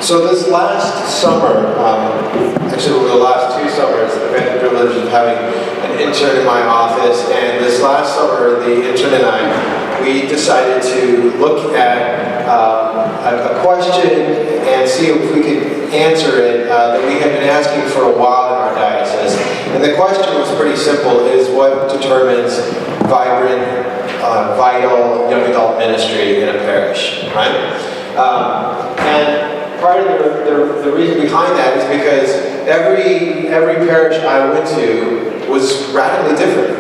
So this last summer, actually over the last 2 summers, I've had the privilege of having an intern in my office, and this last summer, the intern and I, we decided to look at a question and see if we could answer it that we had been asking for a while in our diocese. And the question was pretty simple, is what determines vibrant, vital young adult ministry in a parish, right? And part of the reason behind that is because every parish I went to was radically different.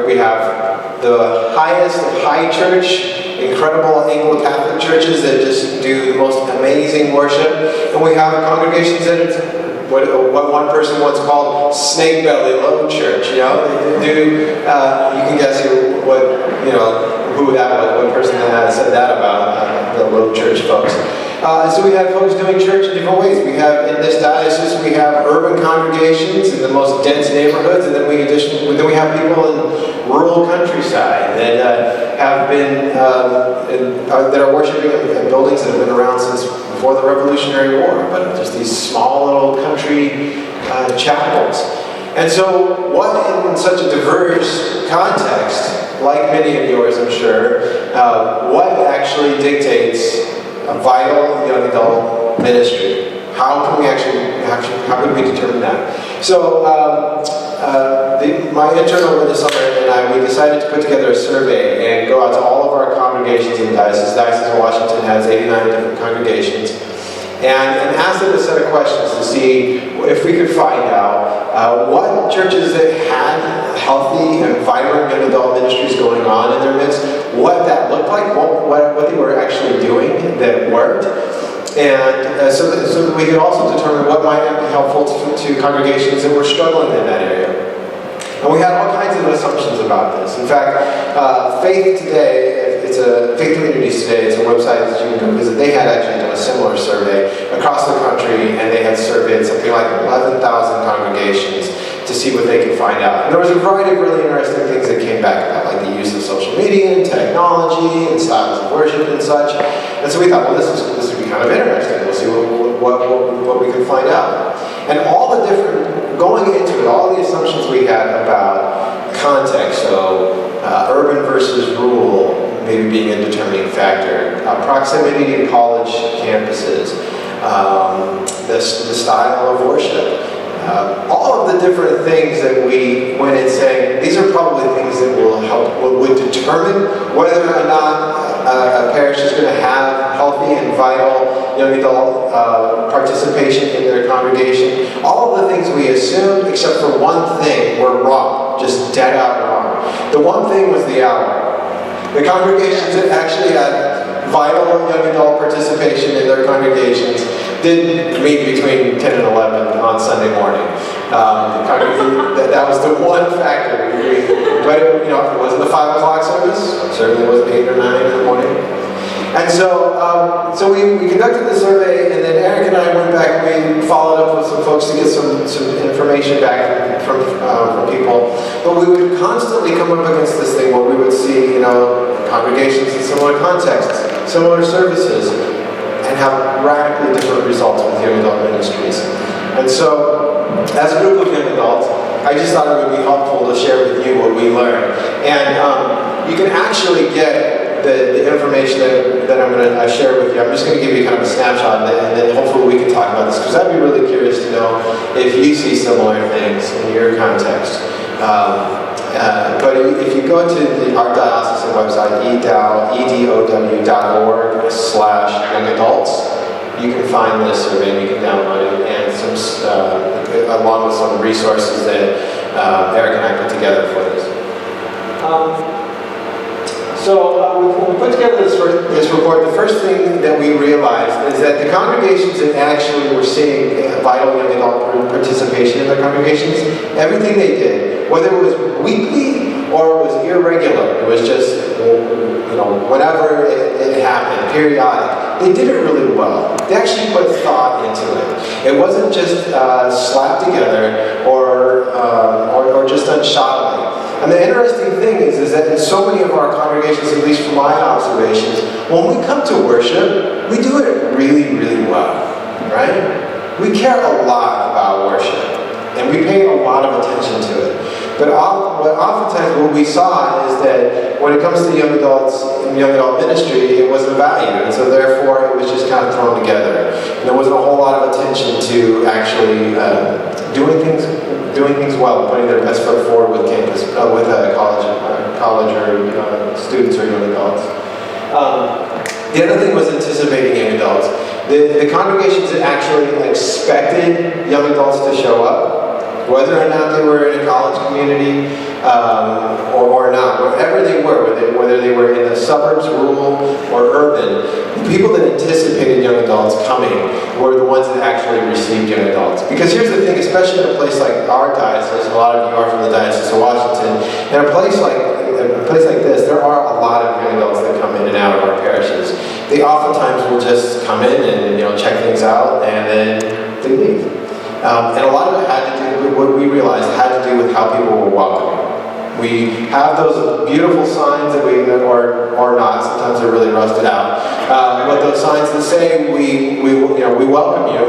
We have the highest high church, incredible Anglo-Catholic churches that just do the most amazing worship, and we have congregations that it's what one person once called snake belly low church. You know, they do. You can guess who that was, what person said that about the low church folks. So we have folks doing church in different ways. We have, in this diocese, we have urban congregations in the most dense neighborhoods, and then we have people in rural countryside that have been, that are worshiping in buildings that have been around since before the Revolutionary War, but just these small little country chapels. And so what in such a diverse context, like many of yours I'm sure, what actually dictates a vital young adult ministry? How can we determine that? So my intern over the summer and I, we decided to put together a survey and go out to all of our congregations in the diocese. The Diocese of Washington has 89 different congregations. And asked them a set of questions to see if we could find out what churches that had healthy and vibrant young adult ministries going on in their midst, what that looked like, what they were actually doing that worked, and so that we could also determine what might be helpful to congregations that were struggling in that area. And we had all kinds of assumptions about this. In fact, Faith Today, it's a Faith Communities Today, it's a website that you can go visit. They had actually done a similar survey across the country, and they had surveyed something like 11,000 congregations to see what they could find out. And there was a variety of really interesting things that came back about, like the use of social media and technology and styles of worship and such. And so we thought, well, this would be kind of interesting. We'll see what we can find out. And all the different, going into it, all the assumptions we had about context, so urban versus rural, maybe being a determining factor, proximity to college campuses, the style of worship, all of the different things that we went in saying, these are probably things that will help, would determine whether or not a parish is going to have healthy and vital young adult participation in their congregation. All of the things we assumed, except for one thing, were wrong, just dead out wrong. The one thing was the hour. The congregations that actually had vital young adult participation in their congregations did meet between 10 and 11 on Sunday morning. That was the one factor. But it wasn't the 5 o'clock service. It certainly wasn't 8 or 9 in the morning. And so we conducted the survey, and then Eric and I went back. We followed up with some folks to get some information back from people. But we would constantly come up against this thing where we would see, congregations in similar contexts, similar services, and have radically different results with young adult ministries. And so, as a group of young adults, I just thought it would be helpful to share with you what we learned. And you can actually get the information that I'm going to share with you. I'm just going to give you kind of a snapshot, and then hopefully we can talk about this, because I'd be really curious to know if you see similar things in your context. But if you go to our diocesan website, edow.org/youngadults, you can find this survey and you can download it, and along with some resources that Eric and I put together for this. When we put together this report, the first thing that we realized is that the congregations that actually were seeing vital young adult participation in their congregations, everything they did, whether it was weekly or it was irregular, it was just, whenever it happened, periodic, they did it really well. They actually put thought into it. It wasn't just slapped together or just done shoddily. And the interesting thing is that in so many of our congregations, at least from my observations, when we come to worship, we do it really, really well, right? We care a lot about worship, and we pay a lot of attention to it. But oftentimes what we saw is that when it comes to young adults in young adult ministry, it wasn't valued, and so therefore it was just kind of thrown together. And there wasn't a whole lot of attention to actually doing things well, putting their best foot forward with campus, with college or students or young adults. The other thing was anticipating young adults. The congregations that actually expected young adults to show up, whether or not they were in a college community or not, wherever they were, whether they were in the suburbs, rural, or urban, the people that anticipated young adults coming were the ones that actually received young adults. Because here's the thing, especially in a place like our diocese, a lot of you are from the Diocese of Washington, in a place like this, there are a lot of young adults that come in and out of our parishes. They oftentimes will just come in and check things out, and then they leave. And a lot of it had to do with what we realized had to do with how people were welcoming. We have those beautiful signs that or not, sometimes they're really rusted out, but those signs that say we welcome you.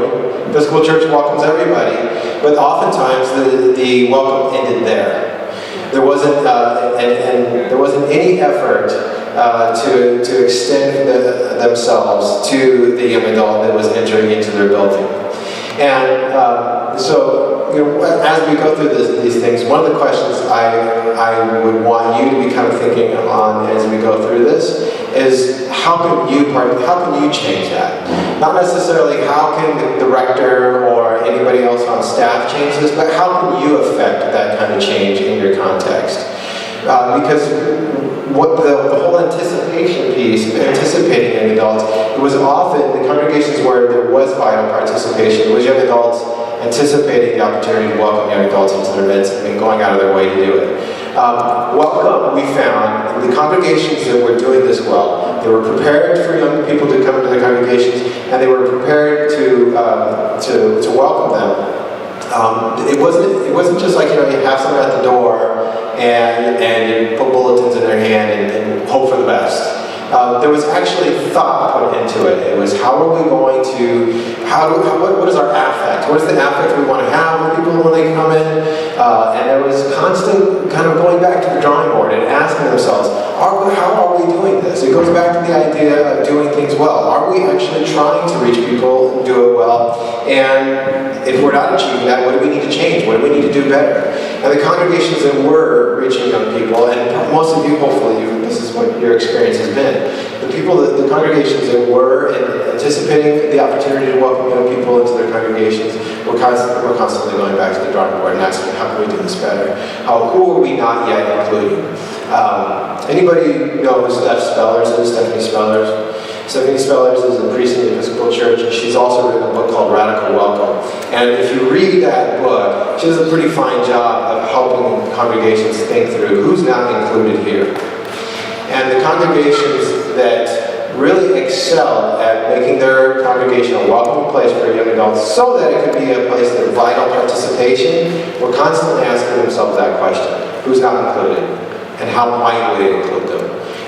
Episcopal Church welcomes everybody, but oftentimes the welcome ended there. There wasn't and there wasn't any effort to extend themselves to the young adult that was entering into their building. And so, as we go through these things, one of the questions I would want you to be kind of thinking on as we go through this is how can you change that? Not necessarily how can the rector or anybody else on staff change this, but how can you affect that kind of change in your context? Because what the whole anticipation piece, anticipating young adults, it was often the congregations where there was vital participation. It was young adults anticipating the opportunity to welcome young adults into their midst and going out of their way to do it. We found the congregations that were doing this well, they were prepared for young people to come into the congregations, and they were prepared to welcome them. It wasn't just like you have someone at the door and you put bulletins in their hand and hope for the best. There was actually thought put into it. It was how are we going to what is our affect? What is the affect we want to have with people when they come in? And there was constant kind of going back to the drawing board and asking themselves, how are we doing this? It goes back to the idea of doing things well. Are we actually trying to reach people and do it well? And if we're not achieving that, what do we need to change? What do we need to do better? And the congregations that were reaching young people, and most of you, hopefully, this is what your experience has been, the congregations that were anticipating the opportunity to welcome young people into their congregations, we're constantly going back to the drawing board and asking, how can we do this better? Who are we not yet including? Anybody know who Stephanie Spellers? Stephanie Spellers is a priest in the Episcopal Church, and she's also written a book called Radical Welcome. And if you read that book, she does a pretty fine job of helping congregations think through who's not included here. And the congregations that really excelled at making their congregation a welcoming place for young adults so that it could be a place of vital participation were constantly asking themselves that question, who's not included? And how might we include them?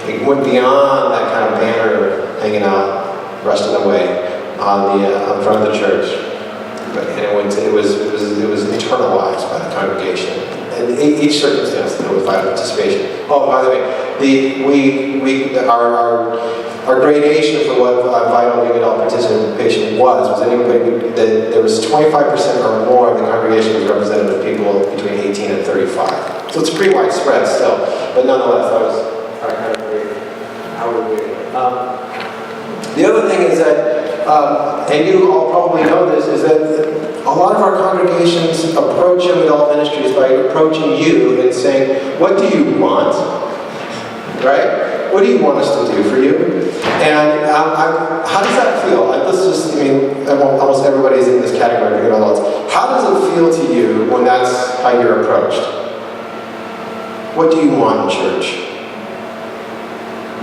It went beyond that kind of banner hanging out, rusted away on front of the church. And it was internalized by the congregation. And each circumstance there was vital participation. Oh, by the way, our gradation for what vital young adult participation was anybody that there was 25% or more of the congregation was represented of people between 18 and 35. So it's pretty widespread still, but nonetheless, that was our kind of how we read it. The other thing is that, and you all probably know this, is that a lot of our congregations approach young adult ministries by approaching you and saying, what do you want? Right? What do you want us to do for you? And how does that feel? Almost everybody's in this category of young adults. How does it feel to you when that's how you're approached? What do you want in church?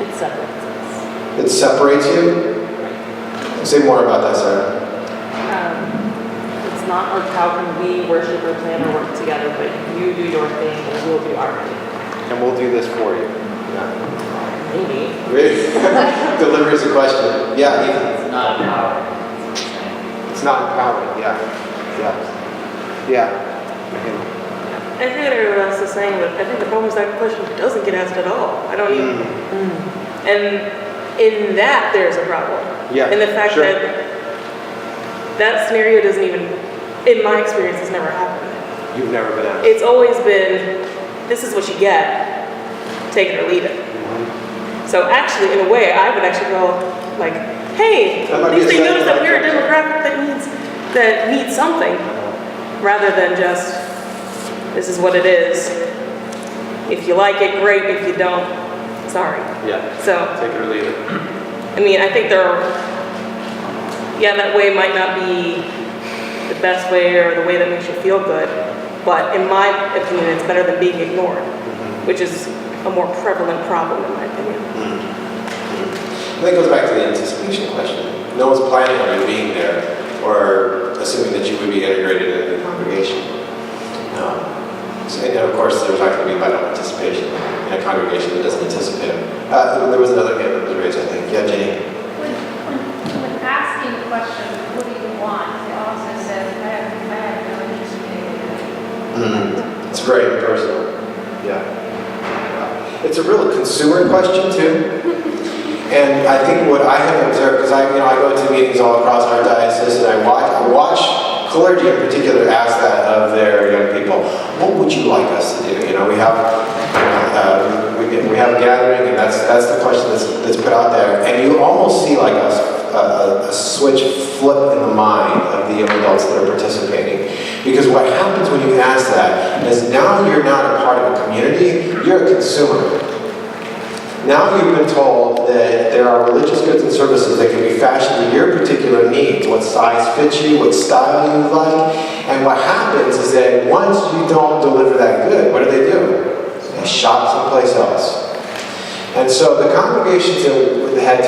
It separates us. It separates you? Say more about that, Sarah. It's not like how can we worship or plan or work together, but you do your thing and we'll do our thing. And we'll do this for you. Maybe. Deliver is a question. Yeah, Ethan. It's not empowering. It's not empowering. Yeah. Yeah. I hear what everyone else is saying, but I think the problem is that question doesn't get asked at all. I don't even. And in that, there's a problem. Yeah. And the fact that that scenario doesn't even, in my experience, has never happened. You've never been asked. It's always been, this is what you get, take it or leave it. So actually, in a way, I would actually go like, hey, at least they notice that we're a demographic that needs something, rather than just, this is what it is. If you like it, great. If you don't, sorry. Yeah. So take it or leave it. I mean, I think that way might not be the best way or the way that makes you feel good, but in my opinion, it's better than being ignored, which is a more prevalent problem in my opinion. I think it goes back to the anticipation question. No one's planning on you being there or assuming that you would be integrated into the congregation. And of course, there's not going to be vital participation in a congregation that doesn't anticipate it. There was another hand that was raised, I think. Yeah, Jenny. When asking the question, what do you want? It also says, I have no interest in it. It's very impersonal. Yeah. It's a real consumer question too. And I think what I have observed, because I go to meetings all across our diocese, and I watch clergy in particular ask that of their young people. What would you like us to do? We have a gathering, and that's the question that's put out there. And you almost see like a switch flip in the mind of the young adults that are participating. Because what happens when you ask that is now you're not a part of a community, you're a consumer. Now you've been told that there are religious goods and services that can be fashioned to your particular needs, what size fits you, what style you like. And what happens is that once you don't deliver that good, what do? They shop someplace else. And so the congregations that had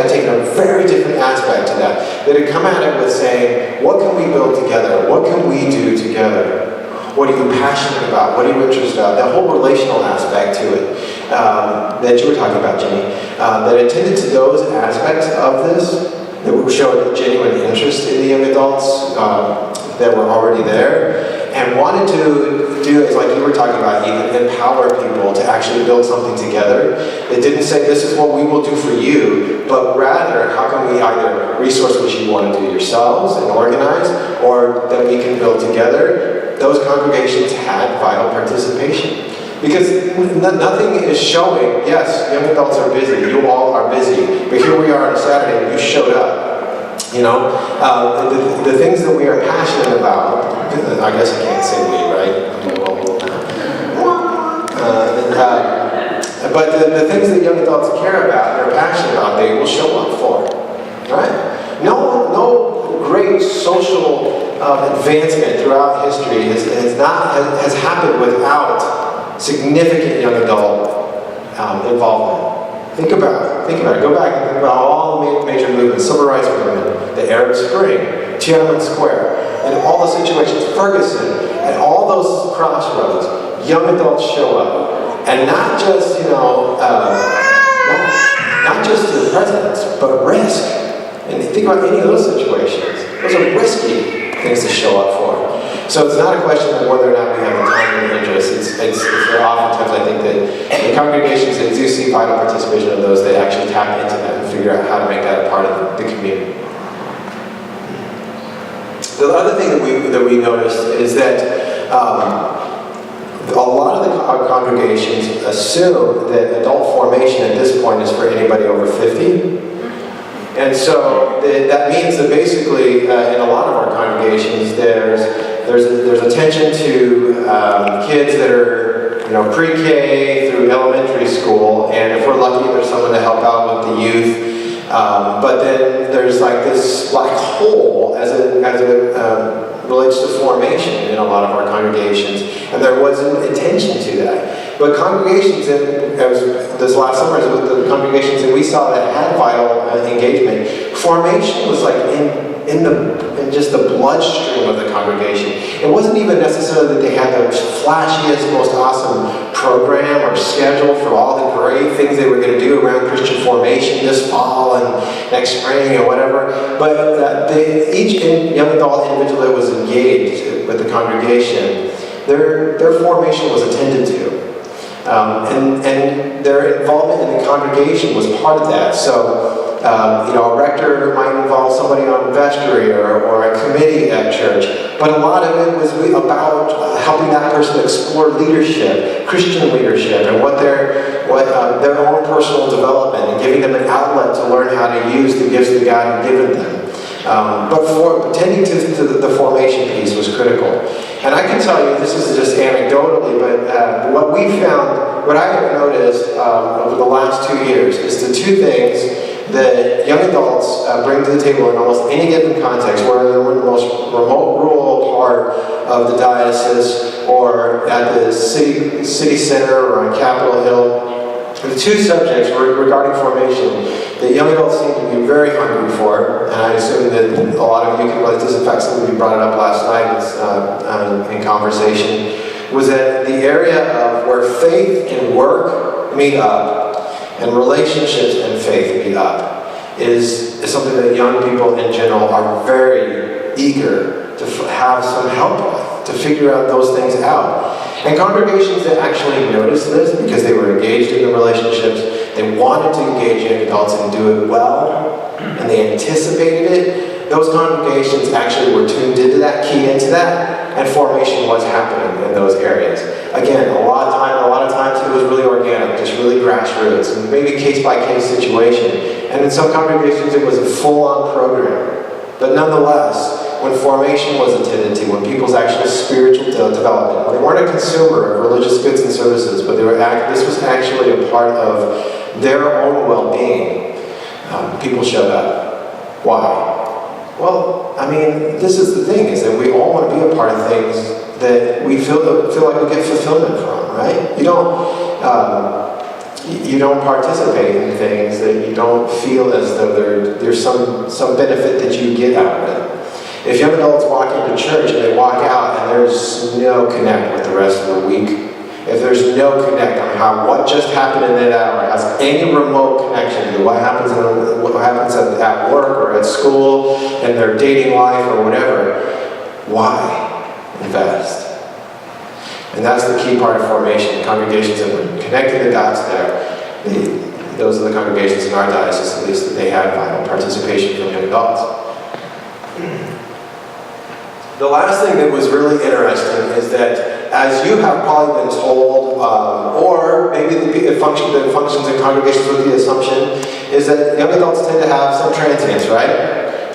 taken a very different aspect to that had come at it with saying, what can we build together? What can we do together? What are you passionate about? What are you interested about? That whole relational aspect to it that you were talking about, Jenny, that attended to those aspects of this, that showed genuine interest in the young adults that were already there, and wanted to do, is like you were talking about, even empower people to actually build something together. It didn't say this is what we will do for you, but rather how can we either resource what you want to do yourselves and organize, or that we can build together. Those congregations had vital participation. Because nothing is showing, yes, young adults are busy, you all are busy, but here we are on a Saturday and you showed up. The things that we are passionate about, I guess I can't say we, right? But the things that young adults care about and are passionate about, they will show up for. Right? No great social advancement throughout history has happened without significant young adult involvement. Think about it. Go back and think about all the major movements, civil rights movement, the Arab Spring, Tiananmen Square, and all the situations, Ferguson, and all those crossroads, young adults show up. And not just, not just to the presidents, but risk. And think about any of those situations. Those are risky things to show up for. So it's not a question of whether or not we have the time and the interest. It's oftentimes I think that the congregations that do see vital participation of those, they actually tap into that and figure out how to make that a part of the community. The other thing that we noticed is that a lot of our congregations assume that adult formation at this point is for anybody over 50. And so that means that basically in a lot of our congregations there's attention to kids that are pre-K through elementary school, and if we're lucky there's someone to help out with the youth. But then there's like this black hole as it relates to formation in a lot of our congregations, and there wasn't attention to that. But congregations, this last summer, the congregations that we saw that had vital engagement, formation was like in just the bloodstream of the congregation. It wasn't even necessarily that they had the flashiest, most awesome program great things they were going to do around Christian formation this fall and next spring or whatever. But each young adult individual that was engaged with the congregation, their formation was attended to. And their involvement in the congregation was part of that. So, a rector might involve somebody on vestry or a committee at church, but a lot of it was about helping that person explore leadership, Christian leadership, and what their own personal development, and giving them an outlet to learn how to use the gifts that God had given them. But for tending to the formation piece was critical. And I can tell you, this is just anecdotally, but what I have noticed over the last 2 years is the two things that young adults bring to the table in almost any given context, whether they're in the most remote rural part of the diocese or at the city center or on Capitol Hill. The two subjects regarding formation that young adults seem to be very hungry for, and I assume that a lot of you can relate to this. In fact, somebody brought it up last night in conversation, was that the area of where faith and work meet up and relationships and faith meet up is something that young people in general are very eager to have some help with, to figure out those things out. And congregations that actually noticed this because they were engaged in the relationships, they wanted to engage young adults and do it well, and they anticipated it, those congregations actually were tuned into that, keyed into that, and formation was happening in those areas. Again, a lot of times it was really organic, just really grassroots, and maybe case-by-case situation. And in some congregations it was a full-on program. But nonetheless, when formation was attended to, when people's actual spiritual development, when they weren't a consumer of religious goods and services, but this was actually a part of their own well-being, people showed up. Why? Well, I mean, this is the thing, is that we all want to be a part of things that we feel like we get fulfillment from, right? You don't participate in things that you don't feel as though there's some benefit that you get out of it. If young adults walk into church and they walk out and there's no connect with the rest of the week, if there's no connect on what just happened in that hour has any remote connection to what happens at work or at school, in their dating life or whatever, why invest? And that's the key part of formation. Congregations that were connecting the dots there, those are the congregations in our diocese, at least, that they had vital participation from young adults. The last thing that was really interesting is that, as you have probably been told, or maybe it functions in congregations with the assumption, is that young adults tend to have some transience, right?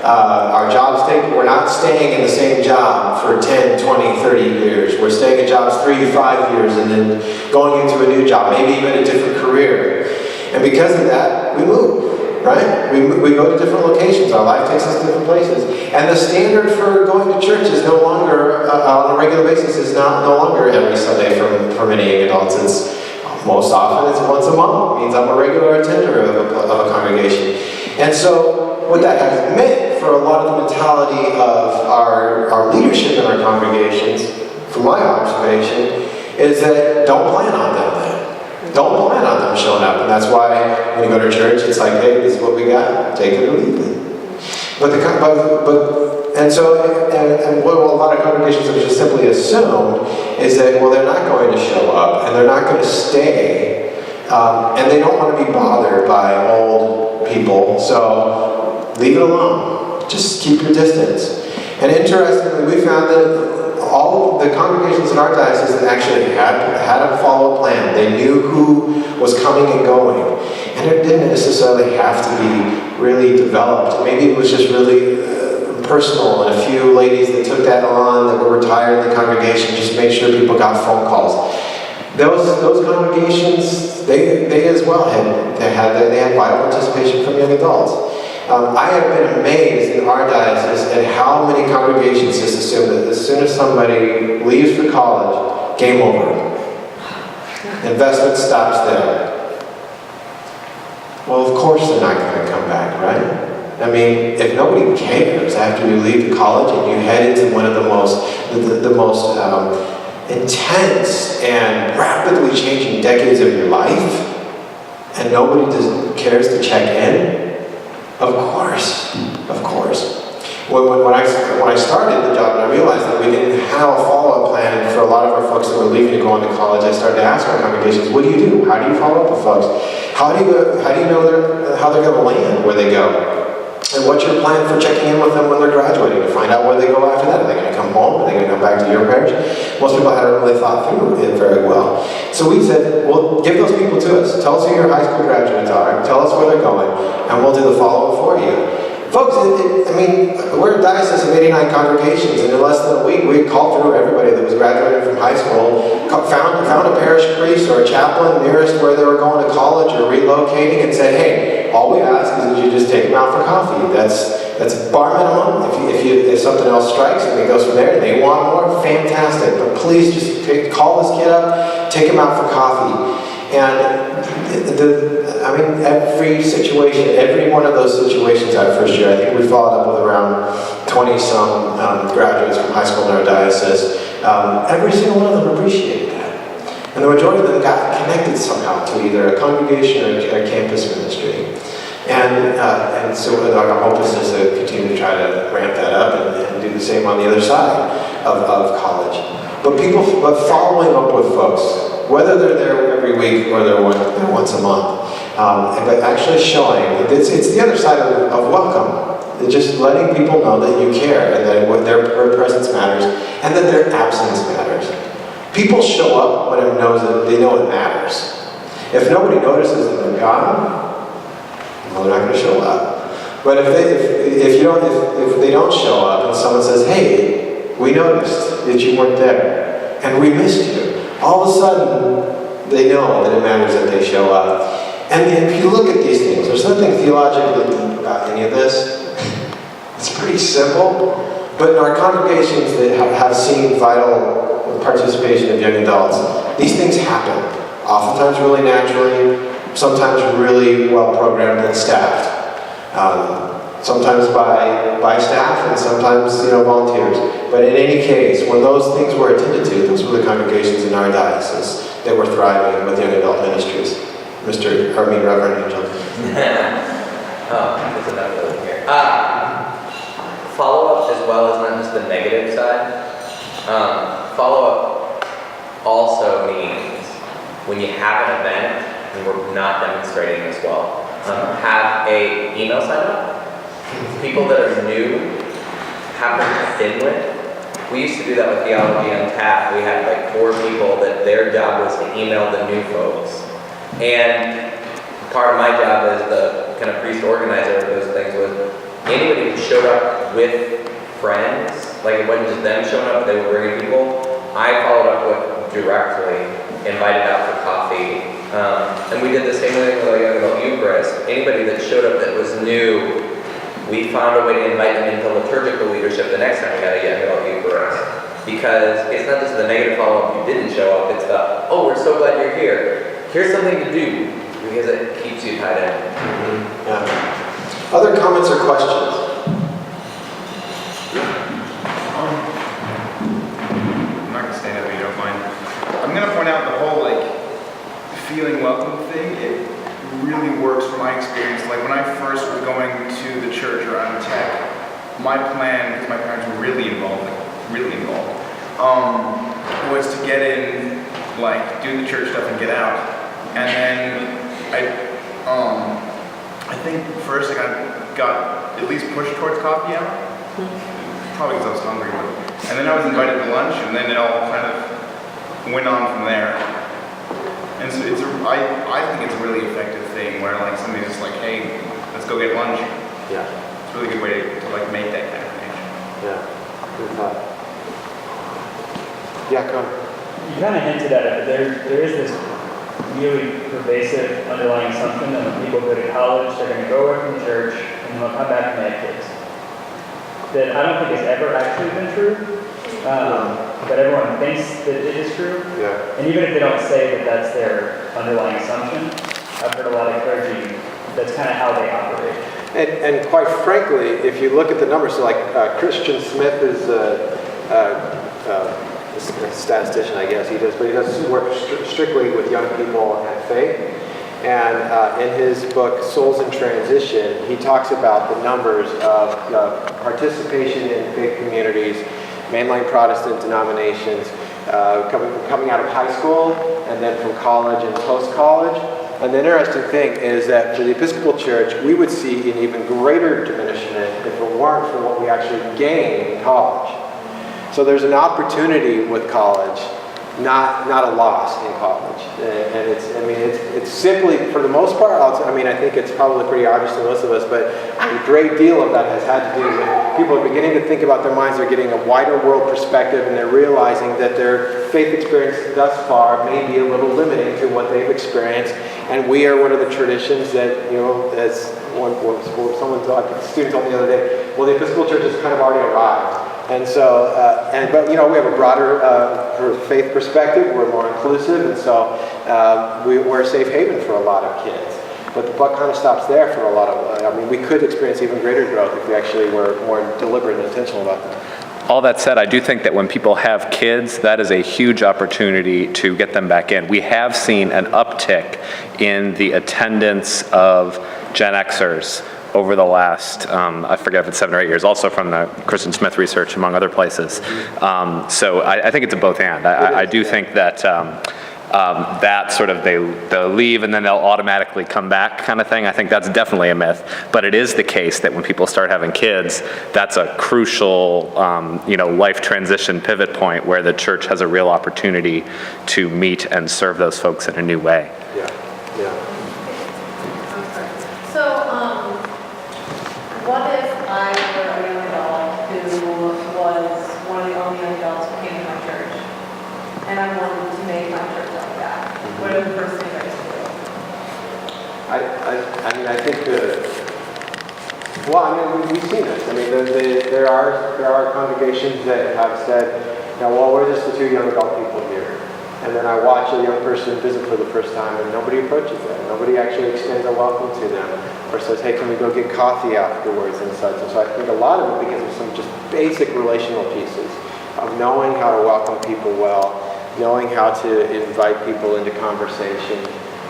Our jobs we're not staying in the same job for 10, 20, 30 years. We're staying in jobs 3 to 5 years and then going into a new job, maybe even a different career. And because of that, we move. Right? We go to different locations. Our life takes us to different places. And the standard for going to church is no longer, on a regular basis, is no longer every Sunday for many young adults. It's most often it's once a month. It means I'm a regular attender of a congregation. And so what that has meant for a lot of the mentality of our leadership in our congregations, from my observation, is that don't plan on them then. Don't plan on them showing up, and that's why when you go to church, it's like, hey, this is what we got, take it or leave it. And what a lot of congregations have just simply assumed is that, well, they're not going to show up, and they're not going to stay, and they don't want to be bothered by old people, so leave it alone. Just keep your distance. And interestingly, we found that all of the congregations in our diocese that actually had a follow plan. They knew who was coming and going. And it didn't necessarily have to be really developed. Maybe it was just really personal, and a few ladies that took that on that were retired in the congregation just made sure people got phone calls. Those congregations, they as well had vital participation from young adults. I have been amazed in our diocese at how many congregations just assume that as soon as somebody leaves for college, game over. Investment stops there. Well, of course they're not going to come back, right? I mean, if nobody cares after you leave college and you head into one of the most intense and rapidly changing decades of your life, and nobody cares to check in? Of course. When I started the job and I realized that we didn't have a follow-up plan for a lot of our folks that were leaving to go on to college, I started to ask our congregations, what do you do? How do you follow up with folks? How do you know how they're going to land where they go? And what's your plan for checking in with them when they're graduating to find out where they go after that? Are they going to come home? Are they going to go back to your parish? Most people hadn't really thought through it very well. So we said, well, give those people to us. Tell us who your high school graduates are. Tell us where they're going, and we'll do the follow-up for you. Folks, we're a diocese of 89 congregations, and in less than a week, we called through everybody that was graduating from high school, found a parish priest or a chaplain nearest where they were going to college or relocating, and said, hey, all we ask is that you just take them out for coffee. That's bar minimum. If something else strikes and it goes from there, and they want more, fantastic. But please just call this kid up, take him out for coffee. And every situation, every one of those situations our first year, I think we followed up with around 20-some graduates from high school in our diocese. Every single one of them appreciated that. And the majority of them got connected somehow to either a congregation or a campus ministry. And so our hope is just to continue to try to ramp that up and do the same on the other side of college. But following up with folks, whether they're there every week or they're once a month, but actually showing, it's the other side of welcome. It's just letting people know that you care and that their presence matters and that their absence matters. People show up when they know it matters. If nobody notices that they're gone, well, they're not going to show up. But if they don't show up and someone says, hey, we noticed that you weren't there and we missed you, all of a sudden they know that it matters that they show up. And if you look at these things, there's nothing theologically deep about any of this. It's pretty simple. But in our congregations that have seen vital participation of young adults, these things happen. Oftentimes really naturally, sometimes really well programmed and staffed. Sometimes by staff and sometimes volunteers. But in any case, when those things were attended to, those were the congregations in our diocese that were thriving with young adult ministries. Reverend Angel. There's another one here. Follow-up as well as not just the negative side. Follow-up also means when you have an event and we're not demonstrating as well, have a email sign up. People that are new, happen to fit with. We used to do that with Theology on Tap. We had like 4 people that their job was to email the new folks. And part of my job as the kind of priest organizer of those things was anybody who showed up with friends, like it wasn't just them showing up, but they were bringing people, I followed up with directly, invited out for coffee. And we did the same thing with like Eucharist. Anybody that showed up that was new, we found a way to invite them into liturgical leadership the next time we had a young adult Eucharist. Because it's not just the negative follow-up, you didn't show up, it's the, oh, we're so glad you're here. Here's something to do, because it keeps you tied in. Mm-hmm. Yeah. Other comments or questions? I'm not going to stand up if you don't mind. I'm going to point out the whole, feeling welcome thing. It really works from my experience. Like, when I first was going to the church around tech, my plan, because my parents were really involved, was to get in, do the church stuff and get out. And then I think first I got at least pushed towards coffee hour. Probably because I was hungry. And then I was invited to lunch, and then it all kind of went on from there. And so I think it's a really effective thing where somebody's just like, hey, let's go get lunch. Yeah. It's a really good way to make that kind of connection. Yeah. Good thought. Yeah, go ahead. You kind of hinted at it, but there is this really pervasive underlying assumption that when people go to college, they're going to go away from the church and they'll come back and they have kids. That I don't think has ever actually been true. But everyone thinks that it is true. Yeah. And even if they don't say that that's their underlying assumption, I've heard a lot of clergy, that's kind of how they operate. And quite frankly, if you look at the numbers, so Christian Smith is a statistician, I guess he does, but he does work strictly with young people and faith. And in his book, Souls in Transition, he talks about the numbers of participation in faith communities, mainline Protestant denominations, coming out of high school, and then from college and post-college. And the interesting thing is that for the Episcopal Church, we would see an even greater diminishment if it weren't for what we actually gain in college. So there's an opportunity with college, not a loss in college. And it's simply, for the most part, I think it's probably pretty obvious to most of us, but a great deal of that has had to do with people are beginning to think about their minds, they're getting a wider world perspective, and they're realizing that their faith experience thus far may be a little limiting to what they've experienced. And we are one of the traditions that, as someone told, a student told me the other day, well, the Episcopal Church has kind of already arrived. And so, but we have a broader faith perspective. We're more inclusive, and so we're a safe haven for a lot of kids. But the buck kind of stops there for a lot of. We could experience even greater growth if we actually were more deliberate and intentional about that. All that said, I do think that when people have kids, that is a huge opportunity to get them back in. We have seen an uptick in the attendance of Gen Xers over the last, I forget if it's 7 or 8 years, also from the Kristen Smith research, among other places. So I think it's a both and. I do think that that sort of they'll leave and then they'll automatically come back kind of thing. I think that's definitely a myth. But it is the case that when people start having kids, that's a crucial, life transition pivot point where the church has a real opportunity to meet and serve those folks in a new way. Yeah. What if I were a young adult who was one of the only young adults who came to my church, and I wanted to make my church like that? What are the first things I should do? I think we've seen this. There are congregations that have said, we're just the 2 young adult people here. And then I watch a young person visit for the first time and nobody approaches them. Nobody actually extends a welcome to them or says, hey, can we go get coffee afterwards and such. And so I think a lot of it begins with some just basic relational pieces of knowing how to welcome people well, knowing how to invite people into conversation.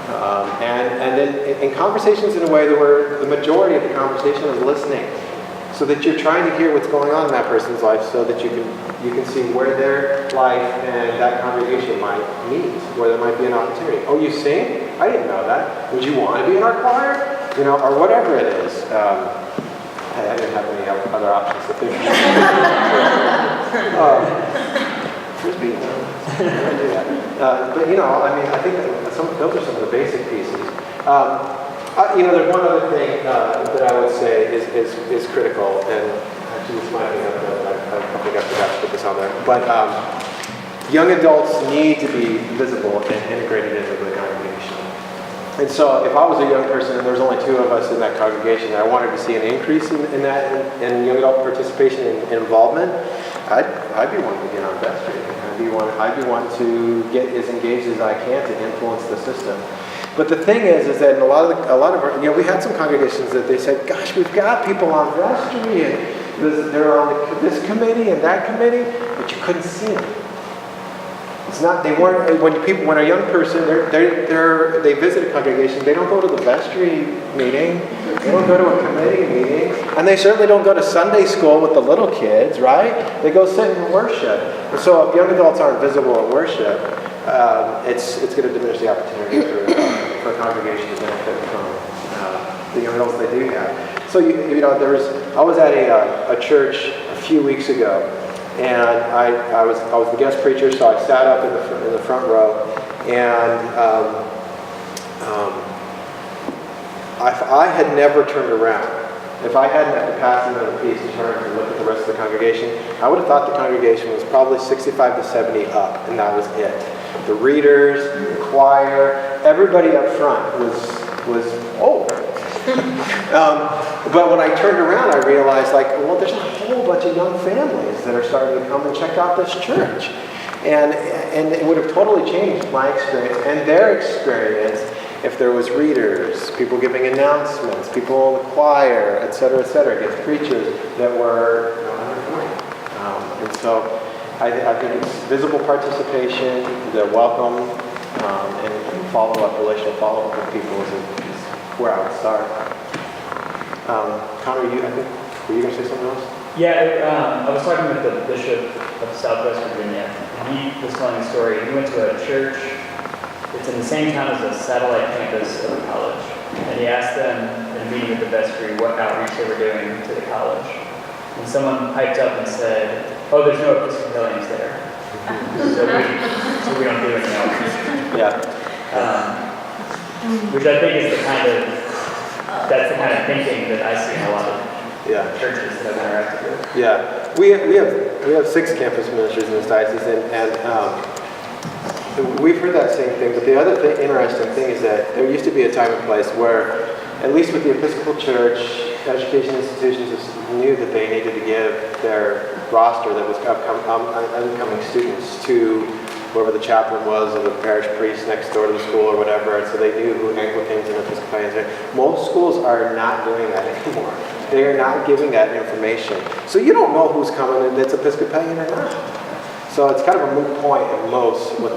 And then in conversations in a way that where the majority of the conversation is listening. So that you're trying to hear what's going on in that person's life so that you can see where their life and that congregation might meet, where there might be an opportunity. Oh, you sing? I didn't know that. Would you want to be in our choir? Or whatever it is. I didn't have any other options to think of. Frisbee? I do that. But I think that those are some of the basic pieces. There's one other thing that I would say is critical, and actually this might be I think I forgot to put this on there, but young adults need to be visible and integrated into the congregation. And so if I was a young person and there was only 2 of us in that congregation and I wanted to see an increase in that, in young adult participation and involvement, I'd be wanting to get on vestry. I'd be wanting to get as engaged as I can to influence the system. But the thing is that in a lot of our, we had some congregations that they said, gosh, we've got people on vestry and they're on this committee and that committee, but you couldn't see them. It's not, they weren't, when a young person, they visit a congregation, they don't go to the vestry meeting, they don't go to a committee meeting, and they certainly don't go to Sunday school with the little kids, right? They go sit and worship. And so if young adults aren't visible at worship, it's going to diminish the opportunity for a congregation to benefit from the young adults they do have. So I was at a church a few weeks ago, and I was the guest preacher, so I sat up in the front row, and I had never turned around. If I hadn't had the capacity of the peace to turn and look at the rest of the congregation, I would have thought the congregation was probably 65 to 70 up, and that was it. The readers, the choir, everybody up front was old. But when I turned around, I realized, there's a whole bunch of young families that are starting to come and check out this church. And it would have totally changed my experience and their experience if there was readers, people giving announcements, people in the choir, et cetera, guest preachers that were on their point. And so I think it's visible participation, the welcome, and follow-up, relational follow-up with people is where I would start. Connor, I think, were you going to say something else? Yeah, I was talking with the Bishop of Southwest Virginia, and he was telling a story. He went to a church that's in the same town as a satellite campus of a college, and he asked them in a meeting at the vestry what outreach they were doing to the college. And someone piped up and said, "Oh, there's no Episcopalians there, so we don't do any outreach." Yeah. Which I think is that's the kind of thinking that I see in a lot of churches that I've interacted with. Yeah, we have 6 campus ministries in this diocese, and we've heard that same thing. But the other interesting thing is that there used to be a time and place where, at least with the Episcopal Church, education institutions knew that they needed to give their roster that was upcoming students to whoever the chaplain was or the parish priest next door to the school or whatever, and so they knew who Anglicans and Episcopalians were. Most schools are not doing that anymore. They are not giving that information. So you don't know who's coming and that's Episcopalian or not. So it's kind of a moot point with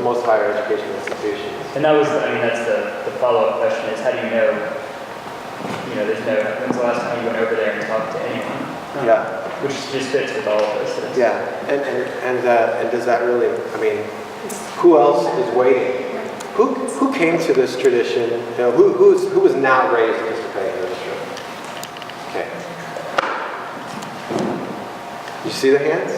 most higher education institutions. And that's the follow-up question is, how do you know, when's the last time you went over there and talked to anyone? Yeah. Which just fits with all of this. Yeah, and does that really, who else is waiting? Who came to this tradition? Who was not raised Episcopalian in this room? Okay. You see the hands?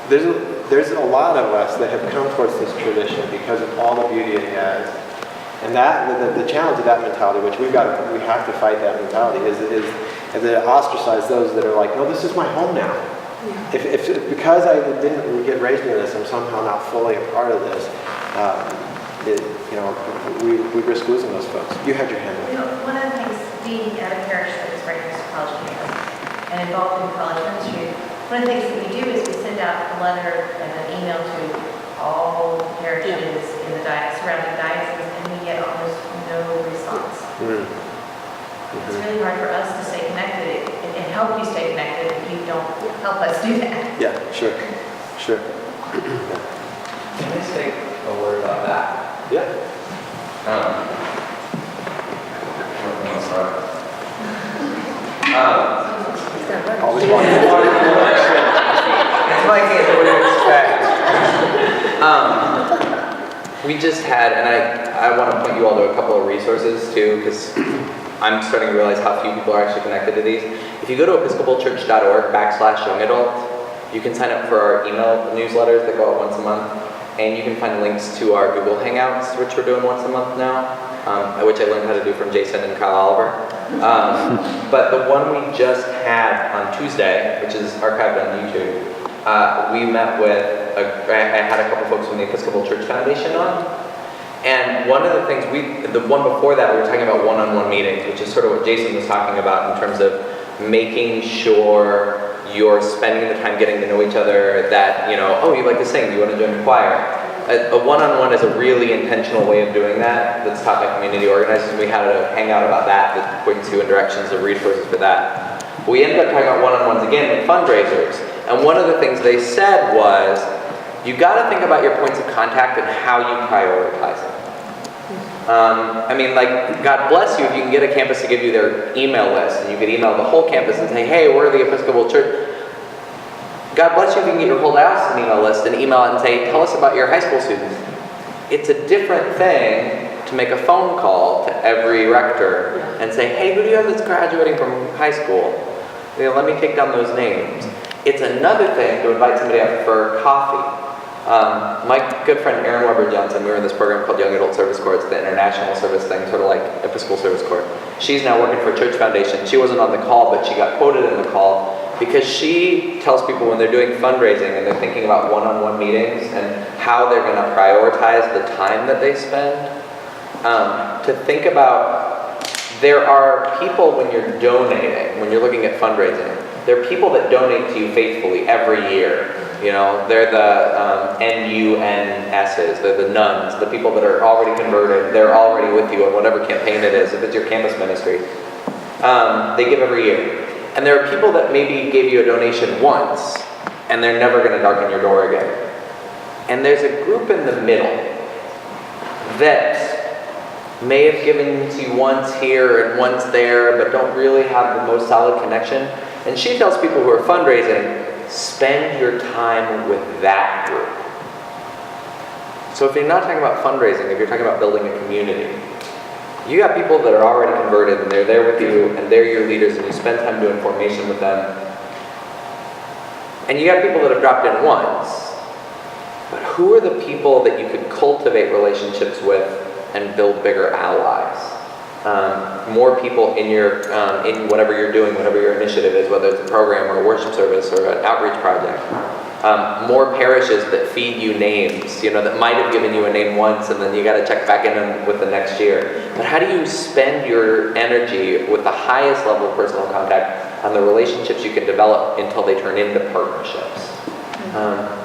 There's a lot of us that have come towards this tradition because of all the beauty it has. And the challenge of that mentality, which we have to fight that mentality, is to ostracize those that are like, no, this is my home now. Yeah. If because I didn't get raised in this, I'm somehow not fully a part of this. We risk losing those folks. You had your hand up. One of the things, being at a parish that is right next to college campus and involved in college ministry, one of the things that we do is we send out a letter and an email to all parishes in the surrounding diocese, and we get almost no response. It's really hard for us to stay connected and help you stay connected if you don't help us do that. Yeah, sure. Can I say a word about that? Yeah. Always wanted to It's like what you expect. We just had, and I want to point you all to a couple of resources too, because I'm starting to realize how few people are actually connected to these. If you go to episcopalchurch.org/youngadult, you can sign up for our email newsletters that go out once a month, and you can find links to our Google Hangouts, which we're doing once a month now, which I learned how to do from Jason and Kyle Oliver. But the one we just had on Tuesday, which is archived on YouTube, we met with, I had a couple folks from the Episcopal Church Foundation on, and one of the things, the one before that, we were talking about one-on-one meetings, which is sort of what Jason was talking about in terms of making sure you're spending the time getting to know each other, that, oh, you like to sing, you want to join the choir. A one-on-one is a really intentional way of doing that that's taught by community organizers. We had a hangout about that points you in directions of resources for that. We ended up talking about one-on-ones again with fundraisers. And one of the things they said was, you got to think about your points of contact and how you prioritize them. God bless you if you can get a campus to give you their email list, and you could email the whole campus and say, hey, we're the Episcopal Church. God bless you if you can get your whole diocese email list and email it and say, tell us about your high school students. It's a different thing to make a phone call to every rector and say, hey, who do you have that's graduating from high school? Let me take down those names. It's another thing to invite somebody out for coffee. My good friend Erin Weber Johnson, we were in this program called Young Adult Service Corps. It's the international service thing, sort of like Episcopal Service Corps. She's now working for a church foundation. She wasn't on the call, but she got quoted in the call because she tells people when they're doing fundraising and they're thinking about one-on-one meetings and how they're going to prioritize the time that they spend, to think about, there are people when you're donating, when you're looking at fundraising, there are people that donate to you faithfully every year. They're the NUNSs, they're the nuns, the people that are already converted, they're already with you on whatever campaign it is, if it's your campus ministry. They give every year. And there are people that maybe gave you a donation once, and they're never going to darken your door again. And there's a group in the middle that may have given to you once here and once there, but don't really have the most solid connection. And she tells people who are fundraising, spend your time with that group. So if you're not talking about fundraising, if you're talking about building a community, you got people that are already converted and they're there with you and they're your leaders and you spend time doing formation with them. And you got people that have dropped in once. But who are the people that you could cultivate relationships with and build bigger allies? More people in your in whatever you're doing, whatever your initiative is, whether it's a program or a worship service or an outreach project. More parishes that feed you names, that might have given you a name once and then you got to check back in with the next year. But how do you spend your energy with the highest level of personal contact on the relationships you can develop until they turn into partnerships?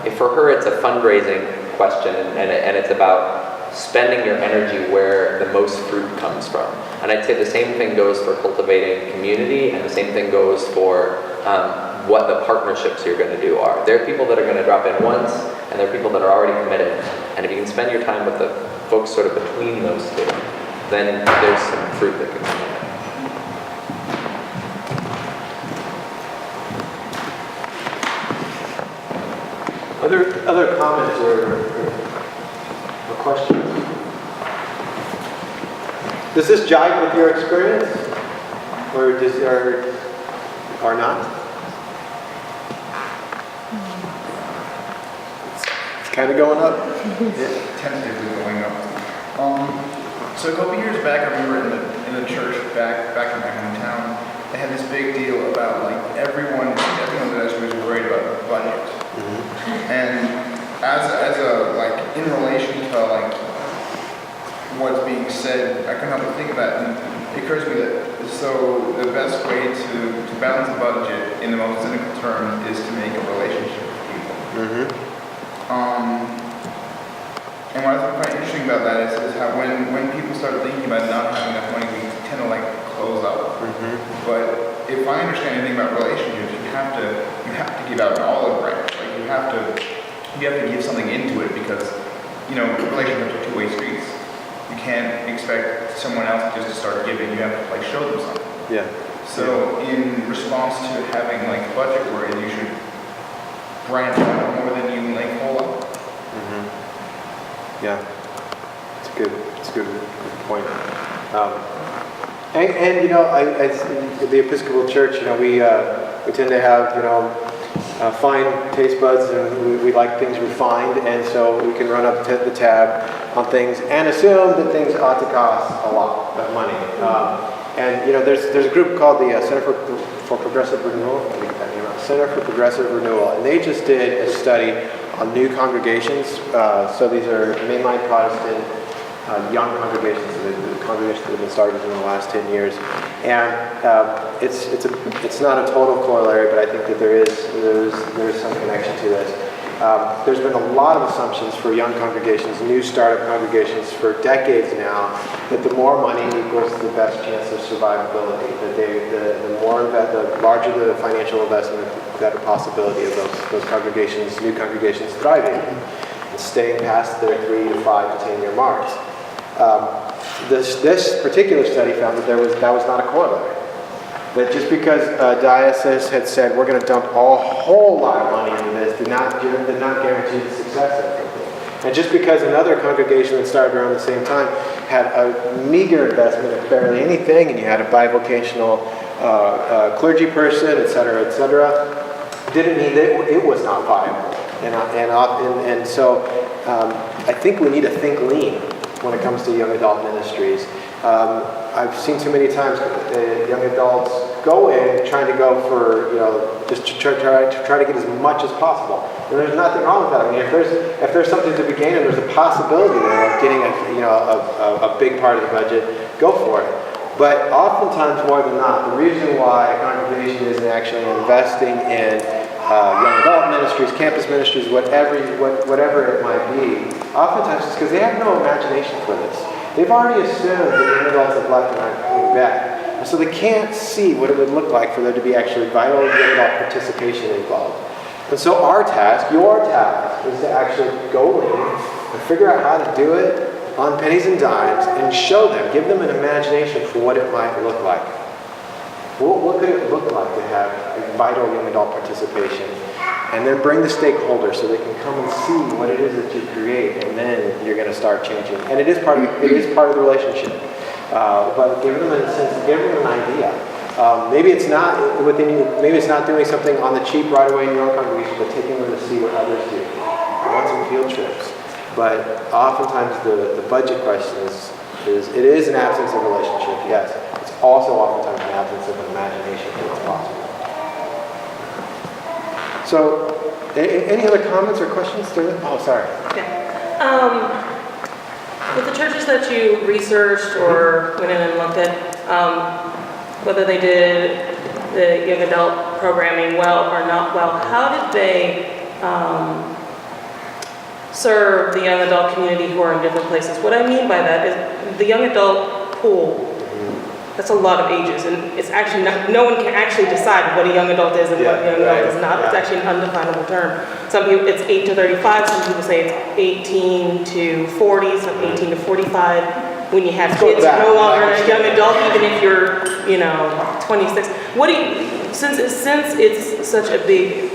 If for her it's a fundraising question and it's about spending your energy where the most fruit comes from. And I'd say the same thing goes for cultivating community, and the same thing goes for what the partnerships you're going to do are. There are people that are going to drop in once, and there are people that are already committed. And if you can spend your time with the folks sort of between those two, then there's some fruit that can come in. Other comments or questions? Does this jive with your experience, or not? It's kind of going up. Tentatively going up. So a couple years back, I remember in the church back in my hometown, they had this big deal about like everyone that actually was worried about the budget. And as a like in relation to like what's being said, I couldn't help but think of that, and it occurs to me that so the best way to balance the budget in the most cynical terms is to make a relationship with people. And what I find quite interesting about that is how when people start thinking about not having enough money, we tend to like close up. But if I understand anything about relationships, you have to give out an olive branch. Like you have to give something into it, because relationships are two-way streets. You can't expect someone else just to start giving. You have to like show them something. Yeah. So in response to having like budget worries, you should branch out more than you like pull up. Yeah, it's a good point. And the Episcopal Church, we tend to have fine taste buds, and we like things refined, and so we can run up the tab on things and assume that things ought to cost a lot of money. There's a group called the Center for Progressive Renewal. I think that name out. Center for Progressive Renewal, and they just did a study on new congregations. So these are mainline Protestant young congregations, the congregations that have been started in the last 10 years. And it's not a total corollary, but I think that there is some connection to this. There's been a lot of assumptions for young congregations, new startup congregations for decades now, that the more money equals the best chance of survivability. That the larger the financial investment, the better possibility of those congregations, new congregations thriving and staying past their 3 to 5 to 10 year marks. This particular study found that that was not a corollary. That just because a diocese had said we're going to dump a whole lot of money into this did not guarantee the success of it. And just because another congregation that started around the same time had a meager investment of barely anything, and you had a bivocational clergy person, et cetera, didn't mean that it was not viable. And so I think we need to think lean when it comes to young adult ministries. I've seen too many times young adults go in trying to go for, just to try to get as much as possible. And there's nothing wrong with that. I mean, if there's something to be gained and there's a possibility there of getting a big part of the budget, go for it. But oftentimes, more than not, the reason why a congregation isn't actually investing in young adult ministries, campus ministries, whatever it might be, oftentimes it's because they have no imagination for this. They've already assumed that young adults have left and aren't coming back. And so they can't see what it would look like for there to be actually vital young adult participation involved. And so our task, your task, is to actually go in and figure out how to do it on pennies and dimes and show them, give them an imagination for what it might look like. What could it look like to have a vital young adult participation? And then bring the stakeholders so they can come and see what it is that you create, and then you're going to start changing. And it is part of the relationship. But give them a sense, give them an idea. Maybe it's not within you. Maybe it's not doing something on the cheap right away in your own congregation, but taking them to see what others do. I want some field trips. But oftentimes the budget question is it is an absence of relationship. Yes, it's also oftentimes an absence of imagination for what's possible. So, any other comments or questions? Oh, sorry. Yeah. With the churches that you researched or went in and looked at, whether they did the young adult programming well or not well, how did they serve the young adult community who are in different places? What I mean by that is the young adult pool, that's a lot of ages, and it's actually not, no one can actually decide what a young adult is and what a young adult is not. It's actually an undefinable term. Some people, it's 8 to 35, some people say it's 18 to 40, some 18 to 45. When you have kids, you're no longer a young adult, even if you're, 26. What do you, since it's such a big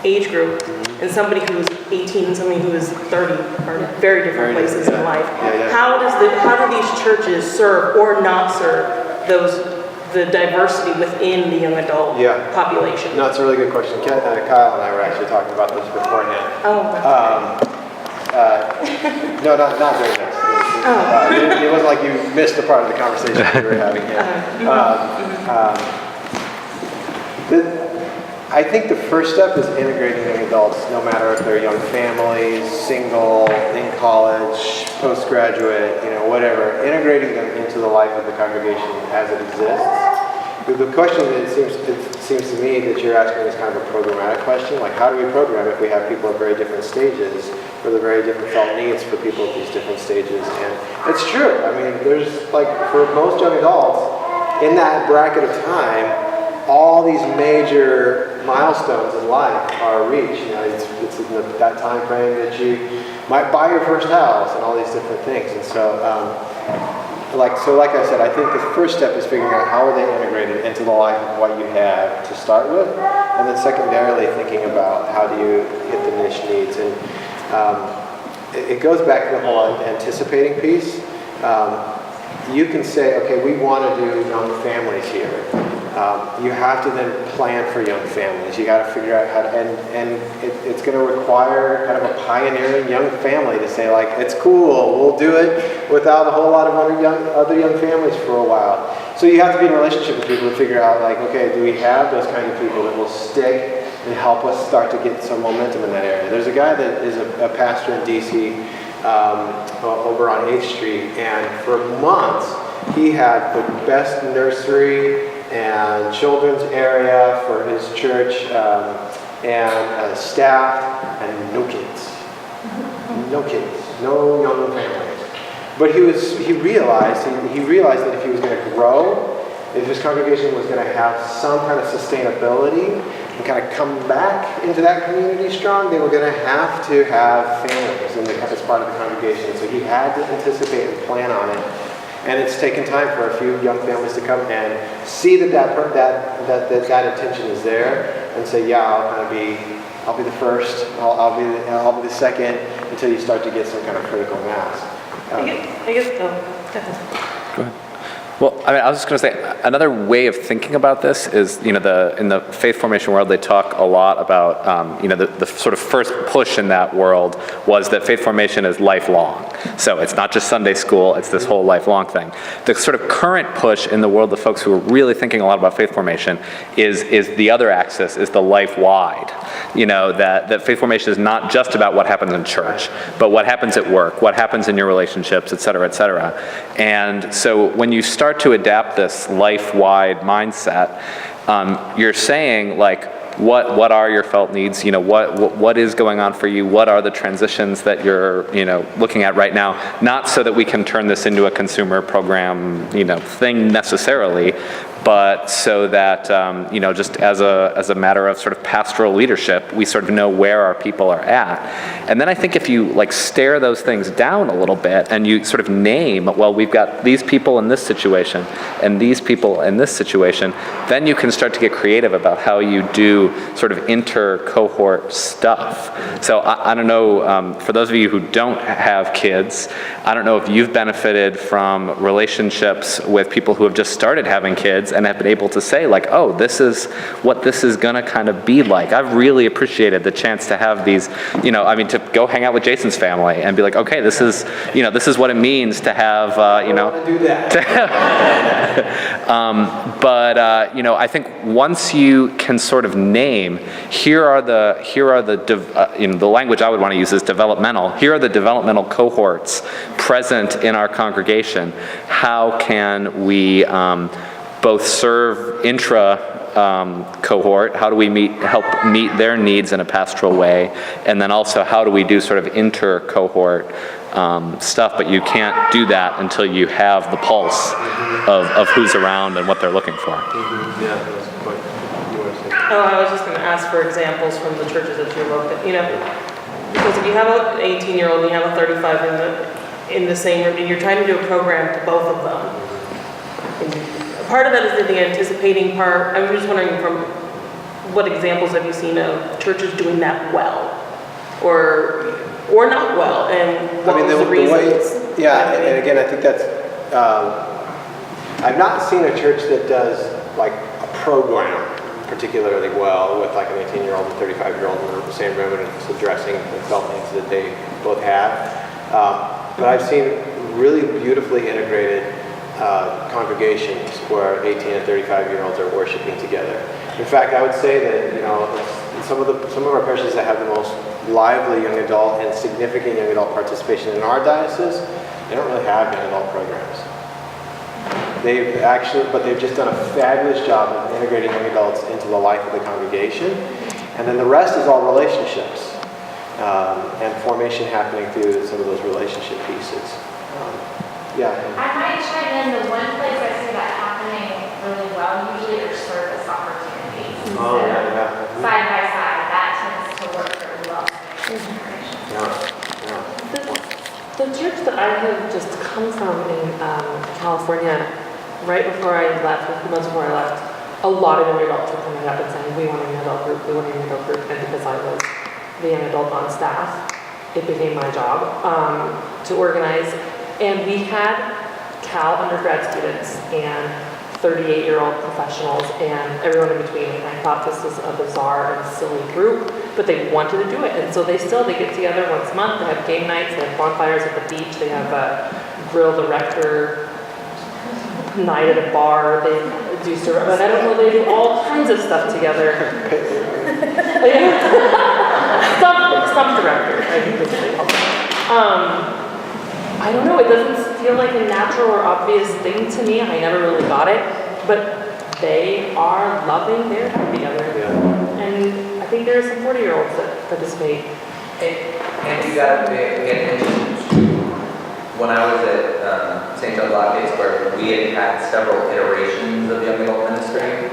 age group, and somebody who's 18 and somebody who is 30 are very different places in life. How do these churches serve or not serve the diversity within the young adult population? No, it's a really good question. Kyle and I were actually talking about this beforehand. No, not very much. It wasn't like you missed a part of the conversation we were having here. I think the first step is integrating young adults, no matter if they're young families, single, in college, postgraduate, whatever. Integrating them into the life of the congregation as it exists. The question it seems to me that you're asking is kind of a programmatic question, like how do we program if we have people at very different stages for the very different felt needs for people at these different stages? And it's true. I mean, there's for most young adults in that bracket of time, all these major milestones in life are reached. It's in that time frame that you might buy your first house and all these different things. And so, like I said, I think the first step is figuring out how are they integrated into the life of what you have to start with, and then secondarily thinking about how do you hit the niche needs. And it goes back to the whole anticipating piece. You can say, okay, we want to do young families here. You have to then plan for young families. You got to figure out how to, and it's going to require kind of a pioneering young family to say, it's cool, we'll do it without a whole lot of other young families for a while. So you have to be in a relationship with people to figure out, okay, do we have those kind of people that will stick and help us start to get some momentum in that area? There's a guy that is a pastor in D.C. Over on 8th Street, and for months he had the best nursery and children's area for his church, and staff, and no kids, no young families. But he realized that if he was going to grow, if his congregation was going to have some kind of sustainability and kind of come back into that community strong, they were going to have families as part of the congregation. So he had to anticipate and plan on it. And it's taken time for a few young families to come and see that intention is there, and say, I'll be the first, I'll be the second, until you start to get some kind of critical mass. I guess. Go ahead. Well, I was just going to say, another way of thinking about this is, in the faith formation world, they talk a lot about, the sort of first push in that world was that faith formation is lifelong. So it's not just Sunday school, it's this whole lifelong thing. The sort of current push in the world of folks who are really thinking a lot about faith formation is the other axis, is the life-wide. That faith formation is not just about what happens in church, but what happens at work, what happens in your relationships, et cetera, et cetera. And so when you start to adapt this life-wide mindset, you're saying, what are your felt needs? What is going on for you? What are the transitions that you're, looking at right now? Not so that we can turn this into a consumer program, thing necessarily, but so that, just as a matter of sort of pastoral leadership, we sort of know where our people are at. And then I think if you stare those things down a little bit and you sort of name, well, we've got these people in this situation and these people in this situation, then you can start to get creative about how you do sort of inter-cohort stuff. So I don't know, for those of you who don't have kids, I don't know if you've benefited from relationships with people who have just started having kids and have been able to say oh, this is what this is gonna kind of be like. I've really appreciated the chance to have these, to go hang out with Jason's family and be like, okay, this is what it means to have, I want to do that. I think once you can sort of name, here are the language I would want to use is developmental. Here are the developmental cohorts present in our congregation. How can we both serve cohort? How do we help meet their needs in a pastoral way? And then also, how do we do sort of inter-cohort stuff? But you can't do that until you have the pulse of who's around and what they're looking for. Yeah, that's a good point. You want to say? Oh, I was just going to ask for examples from the churches that you looked at, because if you have an 18-year-old and you have a 35 in the same room, and you're trying to do a program to both of them, and part of that is the anticipating part. I'm just wondering from what examples have you seen of churches doing that well, or not well, and what was the reasons? And again, I think that's, I've not seen a church that does a program particularly well with an 18-year-old and 35-year-old in the same room and it's addressing the felt needs that they both have. But I've seen really beautifully integrated congregations where 18 and 35-year-olds are worshiping together. In fact, I would say that some of our parishes that have the most lively young adult and significant young adult participation in our diocese, they don't really have young adult programs. They've just done a fabulous job of integrating young adults into the life of the congregation, and then the rest is all relationships and formation happening through some of those relationship pieces. I might chime in, the one place I see that happening really well, usually are service opportunities. Oh, Instead of yeah. Side by side, that tends to work really well. The church that I have just come from in California, right before I left, a few months before I left, a lot of young adults were coming up and saying, we want a young adult group, we want a young adult group. And because I was the young adult on staff, it became my job to organize. And we had Cal undergrad students and 38-year-old professionals and everyone in between. And I thought this was a bizarre and silly group, but they wanted to do it. And so they get together once a month. They have game nights, they have bonfires at the beach, they have a grill director night at a bar, they do but I don't know, they do all kinds of stuff together. Stump director, I think is what they call it. I don't know, it doesn't feel like a natural or obvious thing to me. I never really got it, but they are loving their time together. Yeah. And I think there are some 40-year-olds that participate. And you got to get into when I was at St. John's Lattes, where we had several iterations of young adult ministry,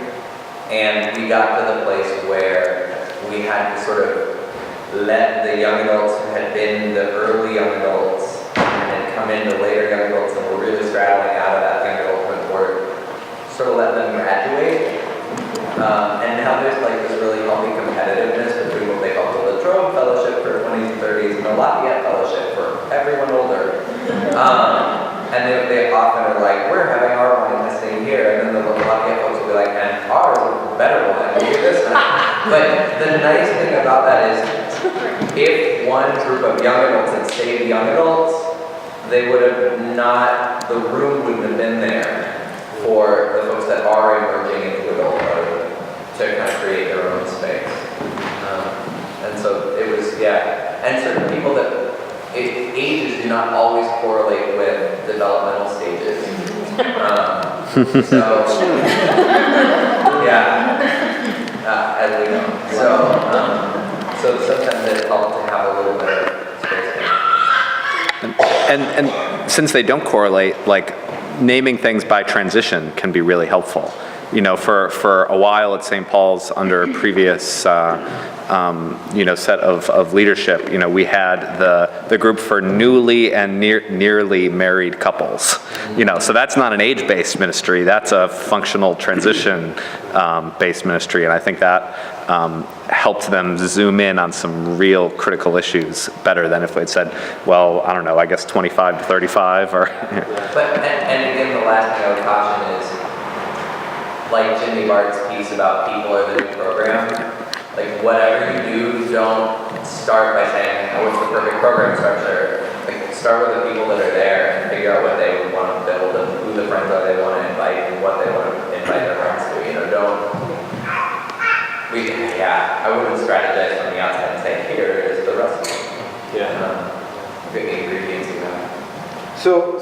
and we got to the place where we had to sort of let the young adults who had been the early young adults come into later young adults and we're really straddling out of that young adult cohort, sort of let them graduate. And now there's this really healthy competitiveness between what they call the Latrobe Fellowship for 20s and 30s and the Lafayette Fellowship for everyone older. And they often are we're having our wine testing here, and then the Lafayette folks will be and ours is a better wine, look at this one. But the nice thing about that is, if one group of young adults had stayed young adults, they would have the room wouldn't have been there for the folks that are emerging into adulthood to kind of create their own space. And so it was, and certain people that ages do not always correlate with developmental stages. As we know. So sometimes it helps to have a little bit of space there. And since they don't correlate, naming things by transition can be really helpful. you know, for a while at St. Paul's under a previous, you know, set of leadership, you know, we had the group for newly and nearly married couples, you know, so that's not an age-based ministry, that's a functional transition based ministry, and I think that helped them zoom in on some real critical issues better than if they'd said, well, I don't know, I guess 25 to 35 or... But, and again, the last thing I would caution is, like Jimmy Bart's piece about people are the new program, like whatever you do, don't start by saying, oh, what's the perfect program structure? Like start with the people that are there and figure out what they want to build and who the friends are they want to invite and what they want to invite their friends to. You know, I wouldn't strategize from the outside and say, here is the recipe. Yeah. The ingredients you have. So